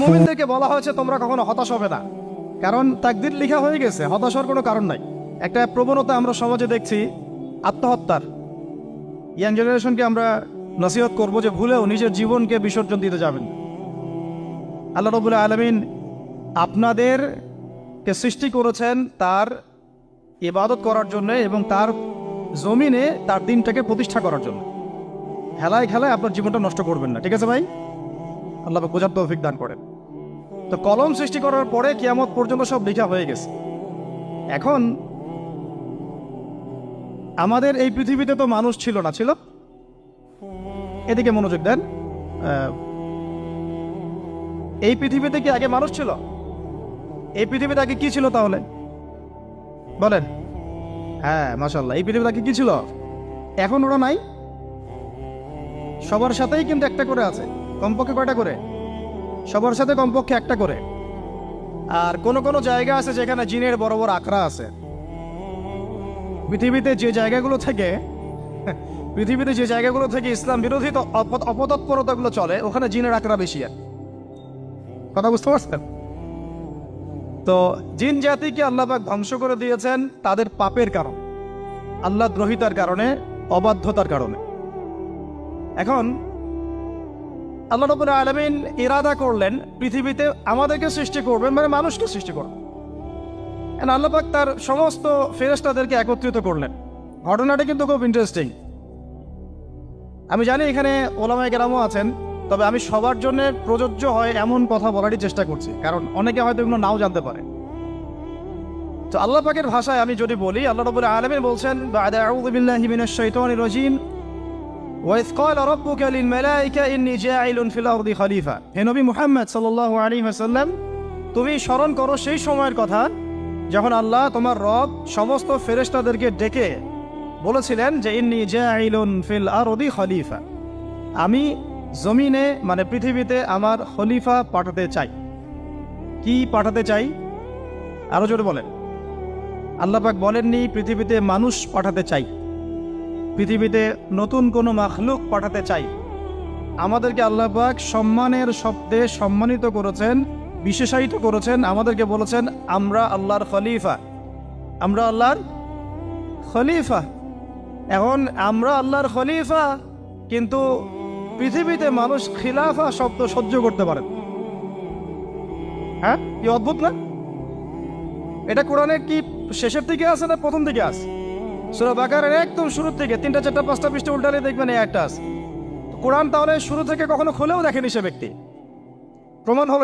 মুমিনদেরকে বলা হয়েছে তোমরা কখনো হতাশ হবে না, কারণ তাকদীর লেখা হয়ে গেছে, হতাশ হওয়ার কোনো কারণ নাই। একটা প্রবণতা আমরা সমাজে দেখছি আত্মহত্যার। ইয়াং জেনারেশনকে আমরা নসিহত করবো যে ভুলেও নিজের জীবনকে বিসর্জন দিতে যাবেন। আল্লাহ রাব্বুল আলামিন আপনাদেরকে সৃষ্টি করেছেন তার ইবাদত করার জন্য এবং তার জমিনে তার দিনটাকে প্রতিষ্ঠা করার জন্য। খেলায় খেলায় আপনার জীবনটা নষ্ট করবেন না, ঠিক আছে ভাই? আল্লাহ বোঝার তৌফিক দান করেন। তো কলম সৃষ্টি করার পরে কিয়ামত পর্যন্ত সব লেখা হয়ে গেছে। এখন আমাদের এই পৃথিবীতে তো মানুষ ছিল না, ছিল? এদিকে মনোযোগ দেন। এই পৃথিবীতে কি আগে মানুষ ছিল? এই পৃথিবীতে আগে কি ছিল তাহলে বলেন? হ্যাঁ, মাশাআল্লাহ। এই পৃথিবীতে আগে কি ছিল? এখন ওরা নাই। সবার সাথেই কিন্তু একটা করে আছে, কমপক্ষে কয়টা করে? সবার সাথে কমপক্ষে একটা করে। আর কোন কোন জায়গা আছে যেখানে জিনের বড় বড় আখড়া আছে। পৃথিবীতে যে জায়গাগুলো থেকে ইসলাম বিরোধী অপতৎপরতাগুলো চলে, ওখানে জিনের আখড়া বেশি। আর কথা বুঝতে পারছেন? তো জিন জাতিকে আল্লাহ পাক ধ্বংস করে দিয়েছেন তাদের পাপের কারণে, আল্লাহ দ্রোহিতার কারণে, অবাধ্যতার কারণে। এখন আল্লাহ রাব্বুল আলামিন ইরাদা করলেন পৃথিবীতে আমাদেরকে সৃষ্টি করবেন, মানে মানুষকে সৃষ্টি করবেন। আল্লাহ পাক তার সমস্ত ফেরেশতাদেরকে একত্রিত করলেন। ঘটনাটা কিন্তু খুব ইন্টারেস্টিং। আমি জানি এখানে ওলামায়ে কেরামও আছেন, তবে আমি সবার জন্য প্রযোজ্য হয় এমন কথা বলারই চেষ্টা করছি, কারণ অনেকে হয়তো এগুলো নাও জানতে পারে। তো আল্লাহ পাকের ভাষায় আমি যদি বলি, আল্লাহ রাব্বুল আলামিন বলছেন, বা'দা আউযু বিল্লাহি মিনাশ শাইতানির রাজীম, ওয়াইয ক্বালা রাব্বুকা লিল মালাইকা ইন্নী জাঈলুন ফিল আরদি খলিফা। হে নবী মুহাম্মদ সাল্লাল্লাহু আলাইহি ওয়াসাল্লাম, তুমি স্মরণ করো সেই সময়ের কথা যখন আল্লাহ তোমার রব সমস্ত ফেরেশতাদেরকে ডেকে বলেছিলেন যে ইন্নী জাঈলুন ফিল আরদি খলিফা, আমি জমিনে মানে পৃথিবীতে আমার খলিফা পাঠাতে চাই। কি পাঠাতে চাই? আরো জোরে বলেন। আল্লাহ পাক বলেননি পৃথিবীতে মানুষ পাঠাতে চাই, পৃথিবীতে নতুন কোনো মাখলুক পাঠাতে চাই। আমাদেরকে আল্লাহ পাক সম্মানের শব্দে সম্মানিত করেছেন, বিশেষায়িত করেছেন। আমাদেরকে বলেছেন আমরা আল্লাহর খলিফা, আমরা আল্লাহর খলিফা। এখন আমরা আল্লাহর খলিফা, কিন্তু পৃথিবীতে মানুষ খিলাফা শব্দ সহ্য করতে পারে। হ্যাঁ, কি অদ্ভুত না? এটা কোরআনে কি শেষের দিকে আছে না প্রথম দিকে আছে? সূরা বাকারার একদম শুরুর থেকে 3, 4, 5টা পৃষ্ঠা উল্টালে দেখবেন এই একটা আছে। কোরআন তাহলে শুরু থেকে কখনো খুলেও দেখেনি সে ব্যক্তি। প্রমাণ হলো